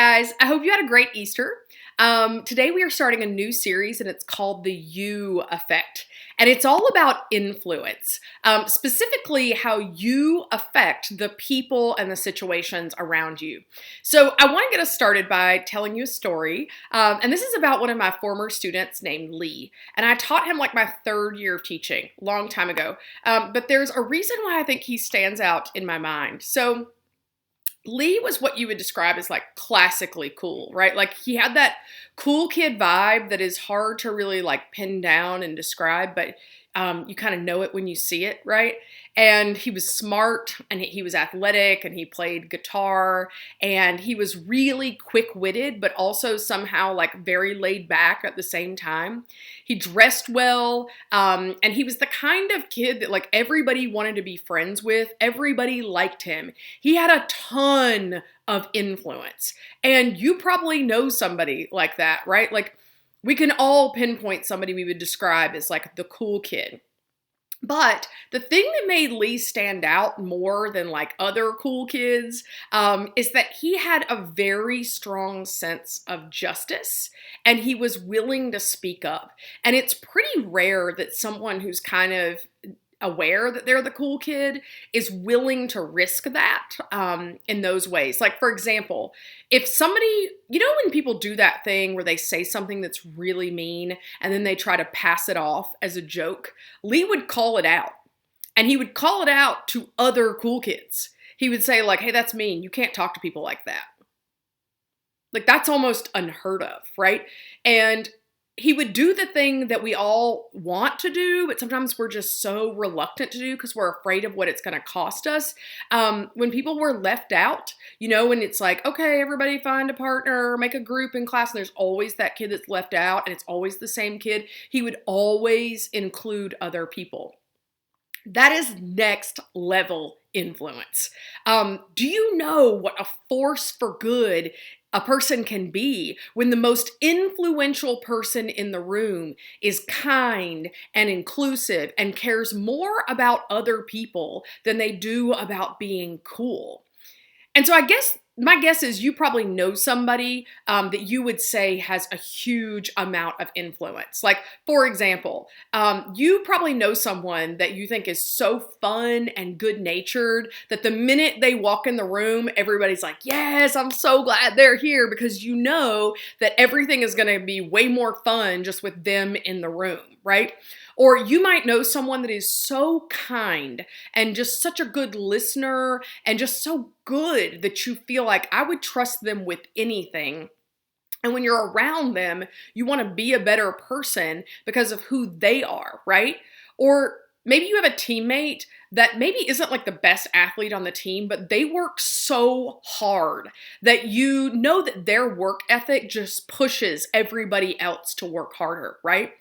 Guys, I hope you had a great Easter. Today we are starting a new series and it's called The You Effect. And it's all about influence, specifically how you affect the people and the situations around you. So I want to get us started by telling you a story. And this is about one of my former students named Lee. And I taught him like my third year of teaching, long time ago. But there's a reason why I think he stands out in my mind. So Lee was what you would describe as like classically cool, right? Like he had that cool kid vibe that is hard to really like pin down and describe, but you kind of know it when you see it, right? And he was smart and he was athletic and he played guitar and he was really quick-witted, but also somehow like very laid back at the same time. He dressed well, and he was the kind of kid that like everybody wanted to be friends with. Everybody liked him. He had a ton of influence. And you probably know somebody like that, right? Like we can all pinpoint somebody we would describe as like the cool kid. But the thing that made Lee stand out more than like other cool kids is that he had a very strong sense of justice and he was willing to speak up. And it's pretty rare that someone who's kind of aware that they're the cool kid is willing to risk that in those ways. Like, for example, if somebody, you know, when people do that thing where they say something that's really mean and then they try to pass it off as a joke, Lee would call it out. And he would call it out to other cool kids. He would say, like, hey, that's mean. You can't talk to people like that. Like, that's almost unheard of, right? And he would do the thing that we all want to do, but sometimes we're just so reluctant to do because we're afraid of what it's going to cost us. When people were left out, you know, when it's like, okay, everybody find a partner, make a group in class, and there's always that kid that's left out, and it's always the same kid, he would always include other people. That is next level influence. Do you know what a force for good a person can be when the most influential person in the room is kind and inclusive and cares more about other people than they do about being cool? And so I guess my guess is you probably know somebody that you would say has a huge amount of influence. Like, for example, you probably know someone that you think is so fun and good-natured that the minute they walk in the room, everybody's like, yes, I'm so glad they're here, because you know that everything is going to be way more fun just with them in the room, right? Or you might know someone that is so kind and just such a good listener and just so good that you feel like I would trust them with anything. And when you're around them, you want to be a better person because of who they are, right? Or maybe you have a teammate that maybe isn't like the best athlete on the team, but they work so hard that you know that their work ethic just pushes everybody else to work harder, right?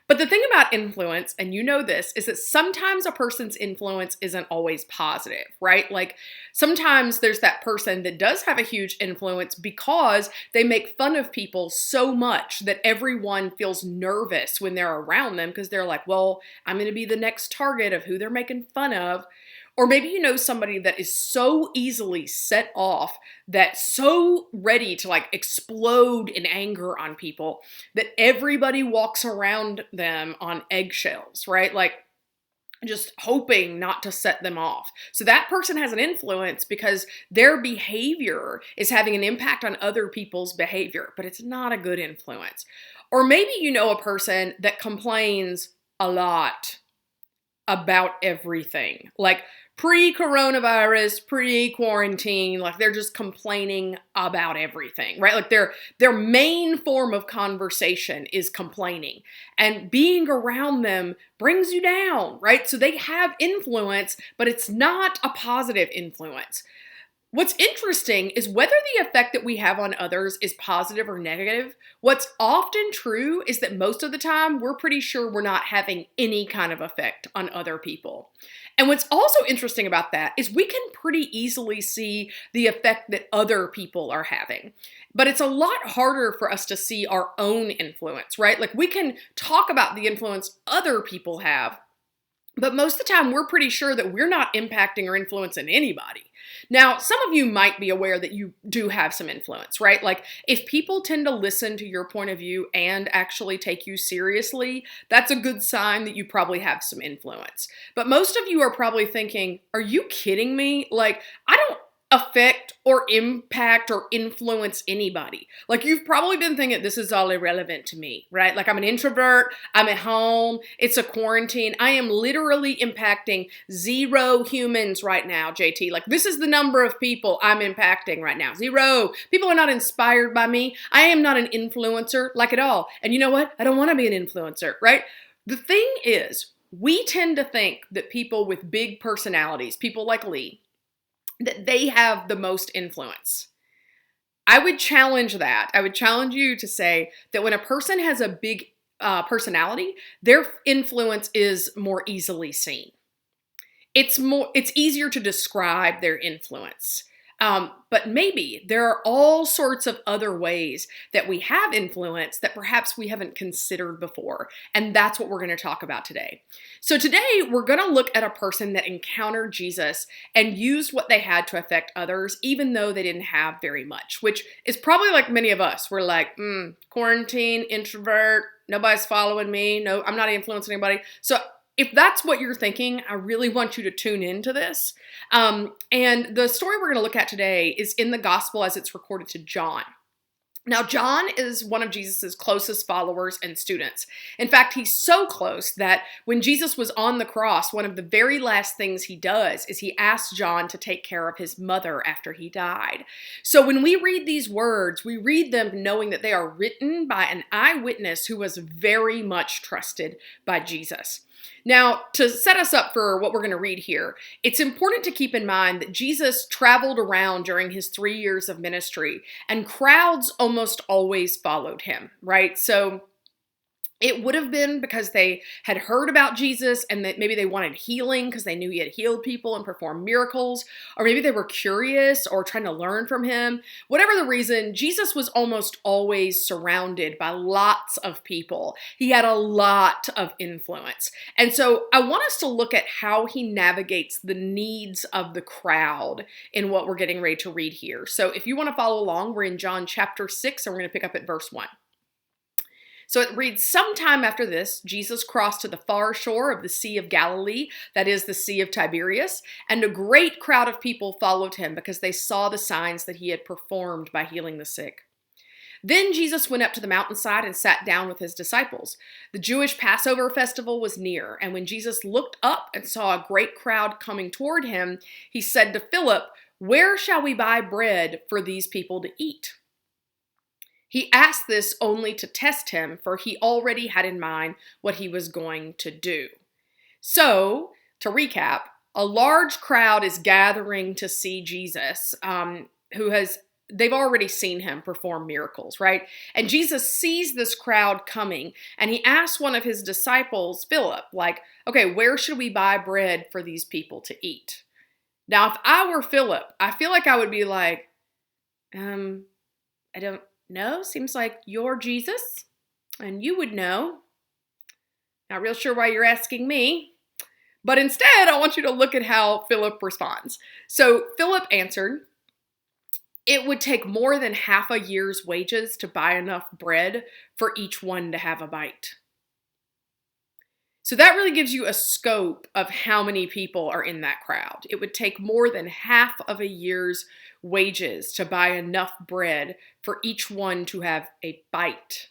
But the thing about influence, and you know this, is that sometimes a person's influence isn't always positive, right? Like sometimes there's that person that does have a huge influence because they make fun of people so much that everyone feels nervous when they're around them because they're like, well, I'm going to be the next target of who they're making fun of. Or maybe you know somebody that is so easily set off, that's so ready to like explode in anger on people that everybody walks around them on eggshells, right? Like just hoping not to set them off. So that person has an influence because their behavior is having an impact on other people's behavior, but it's not a good influence. Or maybe you know a person that complains a lot about everything. Like pre-coronavirus, pre-quarantine, like they're just complaining about everything, right? Like their main form of conversation is complaining. And being around them brings you down, right? So they have influence, but it's not a positive influence. What's interesting is whether the effect that we have on others is positive or negative, what's often true is that most of the time we're pretty sure we're not having any kind of effect on other people. And what's also interesting about that is we can pretty easily see the effect that other people are having. But it's a lot harder for us to see our own influence, right? Like we can talk about the influence other people have, But most of the time, we're pretty sure that we're not impacting or influencing anybody. Now, some of you might be aware that you do have some influence, right? Like, if people tend to listen to your point of view and actually take you seriously, that's a good sign that you probably have some influence. But most of you are probably thinking, are you kidding me? Like, I don't affect or impact or influence anybody. Like, you've probably been thinking this is all irrelevant to me, right? Like, I'm an introvert, I'm at home, it's a quarantine. I am literally impacting 0 humans right now, JT. Like, this is the number of people I'm impacting right now. 0. People are not inspired by me. I am not an influencer, like, at all. And you know what? I don't want to be an influencer, right? The thing is, we tend to think that people with big personalities, people like Lee, that they have the most influence. I would challenge that. I would challenge you to say that when a person has a big personality, their influence is more easily seen. It's easier to describe their influence. But maybe there are all sorts of other ways that we have influence that perhaps we haven't considered before. And that's what we're going to talk about today. So today we're going to look at a person that encountered Jesus and used what they had to affect others, even though they didn't have very much, which is probably like many of us. We're like, quarantine, introvert, nobody's following me. No, I'm not influencing anybody. So if that's what you're thinking, I really want you to tune into this. And the story we're going to look at today is in the gospel as it's recorded to John. Now, John is one of Jesus's closest followers and students. In fact, he's so close that when Jesus was on the cross, one of the very last things he does is he asks John to take care of his mother after he died. So when we read these words, we read them knowing that they are written by an eyewitness who was very much trusted by Jesus. Now, to set us up for what we're going to read here, it's important to keep in mind that Jesus traveled around during his 3 years of ministry, and crowds almost always followed him, right? So it would have been because they had heard about Jesus and that maybe they wanted healing because they knew he had healed people and performed miracles, or maybe they were curious or trying to learn from him. Whatever the reason, Jesus was almost always surrounded by lots of people. He had a lot of influence. And so I want us to look at how he navigates the needs of the crowd in what we're getting ready to read here. So if you want to follow along, we're in John chapter 6 and we're going to pick up at verse 1. So it reads, sometime after this, Jesus crossed to the far shore of the Sea of Galilee, that is the Sea of Tiberias, and a great crowd of people followed him because they saw the signs that he had performed by healing the sick. Then Jesus went up to the mountainside and sat down with his disciples. The Jewish Passover festival was near, and when Jesus looked up and saw a great crowd coming toward him, he said to Philip, "Where shall we buy bread for these people to eat?" He asked this only to test him, for he already had in mind what he was going to do. So, to recap, a large crowd is gathering to see Jesus, they've already seen him perform miracles, right? And Jesus sees this crowd coming, and he asks one of his disciples, Philip, like, okay, where should we buy bread for these people to eat? Now, if I were Philip, I feel like I would be like, I don't know. Seems like you're Jesus, and you would know. Not real sure why you're asking me. But instead, I want you to look at how Philip responds. So Philip answered, "It would take more than half a year's wages to buy enough bread for each one to have a bite." So that really gives you a scope of how many people are in that crowd. It would take more than half of a year's wages to buy enough bread for each one to have a bite.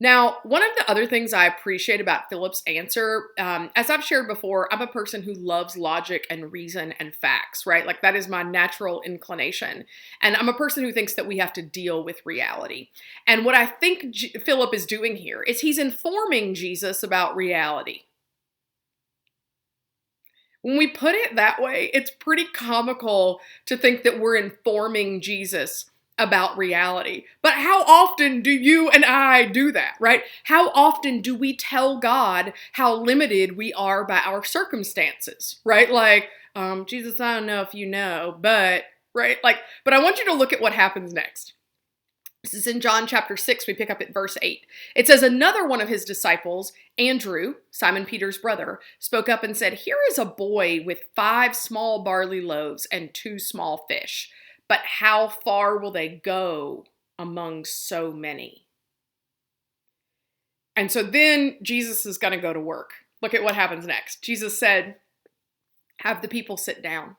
Now, one of the other things I appreciate about Philip's answer, as I've shared before, I'm a person who loves logic and reason and facts, right? Like, that is my natural inclination. And I'm a person who thinks that we have to deal with reality. And what I think Philip is doing here is he's informing Jesus about reality. When we put it that way, it's pretty comical to think that we're informing Jesus about reality. But how often do you and I do that, right? How often do we tell God how limited we are by our circumstances, right? Like, Jesus, I don't know if you know, but, right? Like, but I want you to look at what happens next. This is in John chapter 6. We pick up at verse 8. It says, another one of his disciples, Andrew, Simon Peter's brother, spoke up and said, here is a boy with 5 small barley loaves and 2 small fish. But how far will they go among so many? And so then Jesus is going to go to work. Look at what happens next. Jesus said, have the people sit down.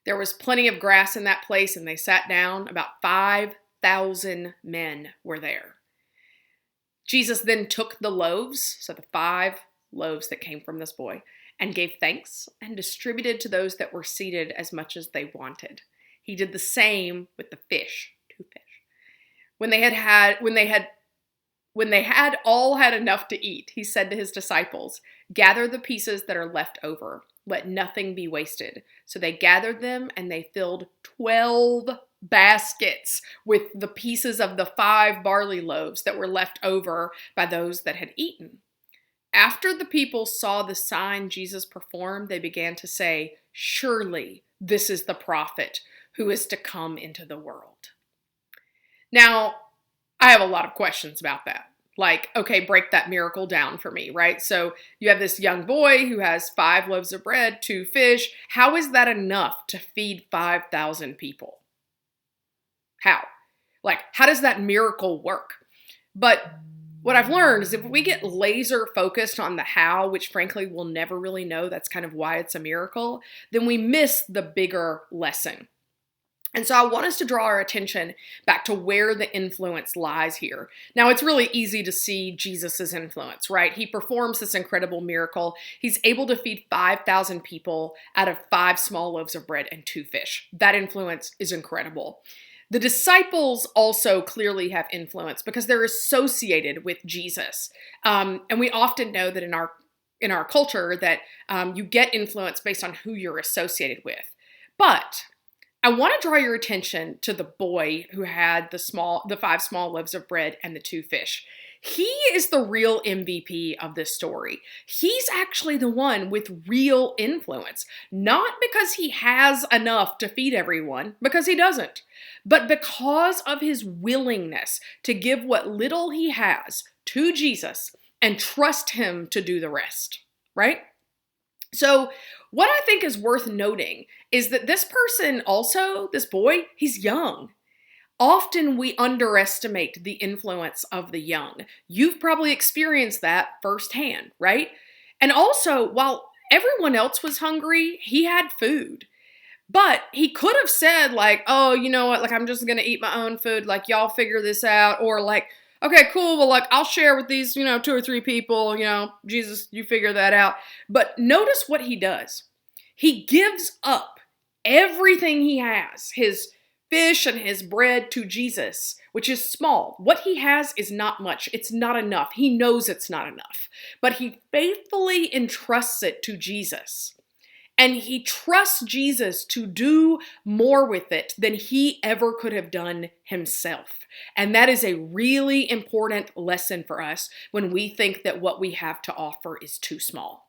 There was plenty of grass in that place, and they sat down. About 5,000 men were there. Jesus then took the loaves, so the 5 loaves that came from this boy, and gave thanks and distributed to those that were seated as much as they wanted. He did the same with the fish, 2 fish. When they had all had enough to eat, he said to his disciples, gather the pieces that are left over. Let nothing be wasted. So they gathered them, and they filled 12 baskets with the pieces of the 5 barley loaves that were left over by those that had eaten. After the people saw the sign Jesus performed, they began to say, surely this is the prophet who is to come into the world. Now, I have a lot of questions about that. Like, okay, break that miracle down for me, right? So you have this young boy who has 5 loaves of bread, 2 fish. How is that enough to feed 5,000 people? How? Like, how does that miracle work? But what I've learned is if we get laser focused on the how, which frankly we'll never really know, that's kind of why it's a miracle, then we miss the bigger lesson. And so I want us to draw our attention back to where the influence lies here. Now, it's really easy to see Jesus's influence, right? He performs this incredible miracle. He's able to feed 5,000 people out of 5 small loaves of bread and 2 fish. That influence is incredible. The disciples also clearly have influence because they're associated with Jesus. And we often know that in our culture that you get influence based on who you're associated with. But I want to draw your attention to the boy who had the 5 small loaves of bread and the 2 fish. He is the real MVP of this story. He's actually the one with real influence, not because he has enough to feed everyone, because he doesn't, but because of his willingness to give what little he has to Jesus and trust him to do the rest, right? So what I think is worth noting is that this person also, this boy, he's young. Often we underestimate the influence of the young. You've probably experienced that firsthand, right? And also, while everyone else was hungry, he had food. But he could have said like, oh, you know what, like I'm just going to eat my own food, like y'all figure this out. Or like, okay, cool, well like I'll share with these, 2 or 3 people, Jesus, you figure that out. But notice what he does. He gives up everything he has, his fish and his bread, to Jesus, which is small. What he has is not much. It's not enough. He knows it's not enough. But he faithfully entrusts it to Jesus. And he trusts Jesus to do more with it than he ever could have done himself. And that is a really important lesson for us when we think that what we have to offer is too small.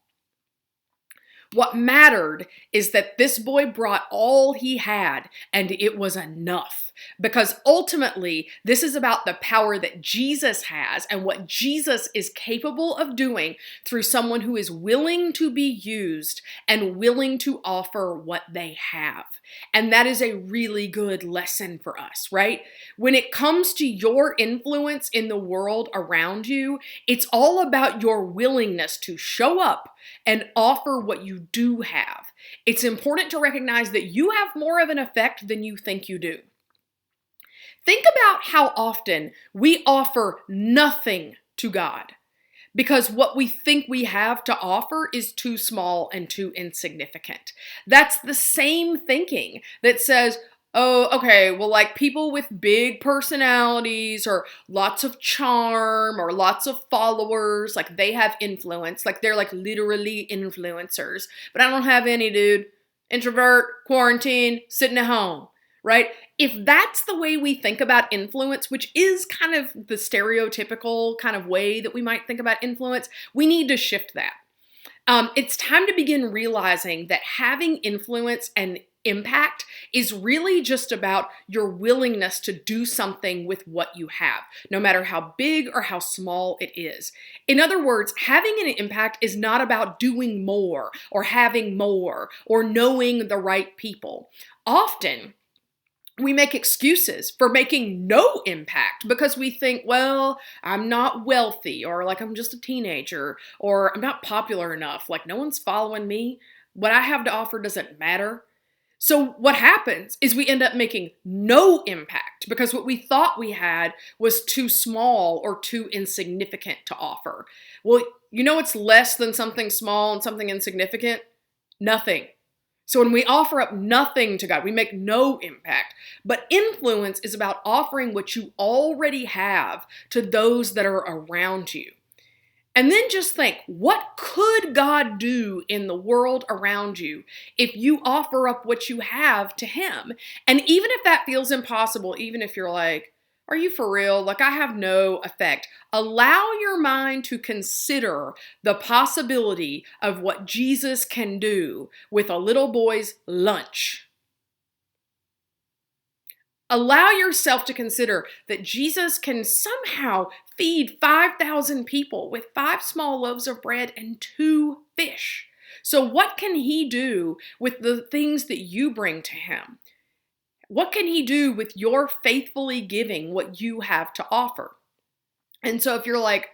What mattered is that this boy brought all he had, and it was enough. Because ultimately, this is about the power that Jesus has and what Jesus is capable of doing through someone who is willing to be used and willing to offer what they have. And that is a really good lesson for us, right? When it comes to your influence in the world around you, it's all about your willingness to show up and offer what you do have. It's important to recognize that you have more of an effect than you think you do. Think about how often we offer nothing to God because what we think we have to offer is too small and too insignificant. That's the same thinking that says, oh, okay, well, like people with big personalities or lots of charm or lots of followers, like they have influence, like they're like literally influencers. But I don't have any, dude. Introvert, quarantine, sitting at home, right? If that's the way we think about influence, which is kind of the stereotypical kind of way that we might think about influence, we need to shift that. It's time to begin realizing that having influence and impact is really just about your willingness to do something with what you have, no matter how big or how small it is. In other words, having an impact is not about doing more or having more or knowing the right people. Often, we make excuses for making no impact because we think, well, I'm not wealthy, or like I'm just a teenager, or I'm not popular enough, like no one's following me. What I have to offer doesn't matter. So what happens is we end up making no impact because what we thought we had was too small or too insignificant to offer. Well, you know what's less than something small and something insignificant? Nothing. So when we offer up nothing to God, we make no impact. But influence is about offering what you already have to those that are around you. And then just think, what could God do in the world around you if you offer up what you have to Him? And even if that feels impossible, even if you're like, are you for real? Like, I have no effect. Allow your mind to consider the possibility of what Jesus can do with a little boy's lunch. Allow yourself to consider that Jesus can somehow feed 5,000 people with 5 small loaves of bread and 2 fish. So what can He do with the things that you bring to Him? What can He do with your faithfully giving what you have to offer? And so if you're like,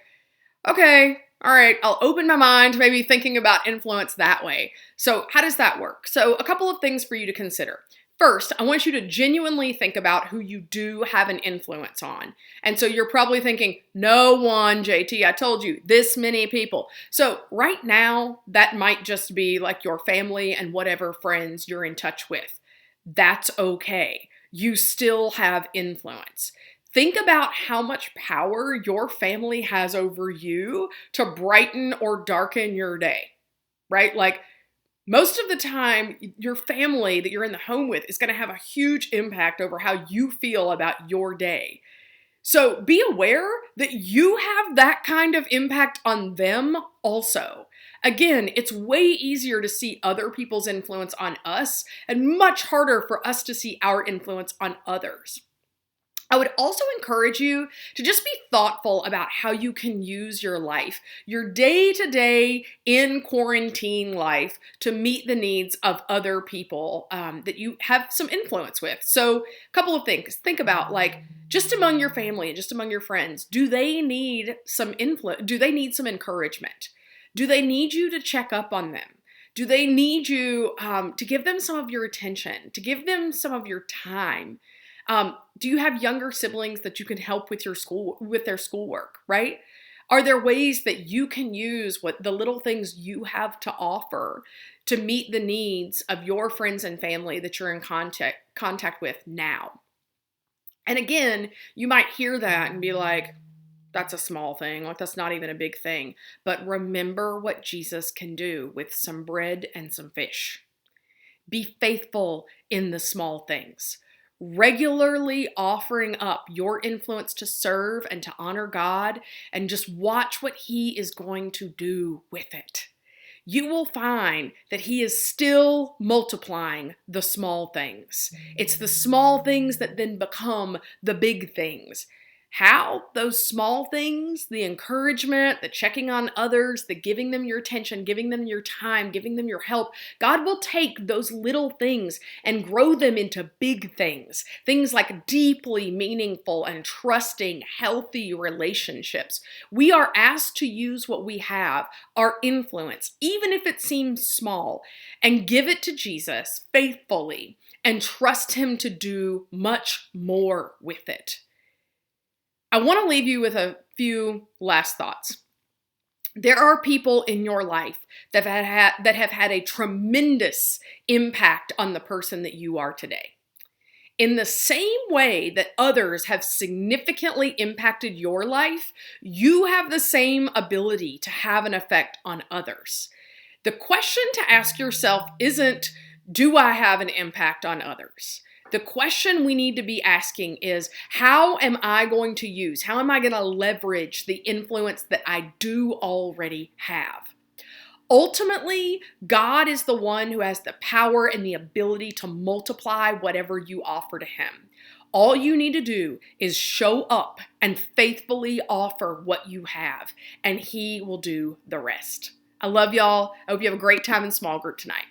okay, all right, I'll open my mind to maybe thinking about influence that way. So how does that work? So a couple of things for you to consider. First, I want you to genuinely think about who you do have an influence on. And so you're probably thinking, no one, JT, I told you, this many people. So right now, that might just be like your family and whatever friends you're in touch with. That's okay. You still have influence. Think about how much power your family has over you to brighten or darken your day, right? Like, most of the time, your family that you're in the home with is going to have a huge impact over how you feel about your day. So be aware that you have that kind of impact on them also. Again, it's way easier to see other people's influence on us and much harder for us to see our influence on others. I would also encourage you to just be thoughtful about how you can use your life, your day-to-day in quarantine life, to meet the needs of other people that you have some influence with. So a couple of things. Think about, like, just among your family and just among your friends, do they need some influence? Do they need some encouragement? Do they need you to check up on them? Do they need you to give them some of your attention, to give them some of your time? Do you have younger siblings that you can help with their schoolwork, right? Are there ways that you can use what the little things you have to offer to meet the needs of your friends and family that you're in contact with now? And again, you might hear that and be like, that's a small thing, like that's not even a big thing. But remember what Jesus can do with some bread and some fish. Be faithful in the small things. Regularly offering up your influence to serve and to honor God, and just watch what He is going to do with it. You will find that He is still multiplying the small things. It's the small things that then become the big things. How? Those small things, the encouragement, the checking on others, the giving them your attention, giving them your time, giving them your help. God will take those little things and grow them into big things. Things like deeply meaningful and trusting, healthy relationships. We are asked to use what we have, our influence, even if it seems small, and give it to Jesus faithfully and trust Him to do much more with it. I want to leave you with a few last thoughts. There are people in your life that have had a tremendous impact on the person that you are today. In the same way that others have significantly impacted your life, you have the same ability to have an effect on others. The question to ask yourself isn't, do I have an impact on others? The question we need to be asking is, how am I going to leverage the influence that I do already have? Ultimately, God is the one who has the power and the ability to multiply whatever you offer to Him. All you need to do is show up and faithfully offer what you have, and He will do the rest. I love y'all. I hope you have a great time in small group tonight.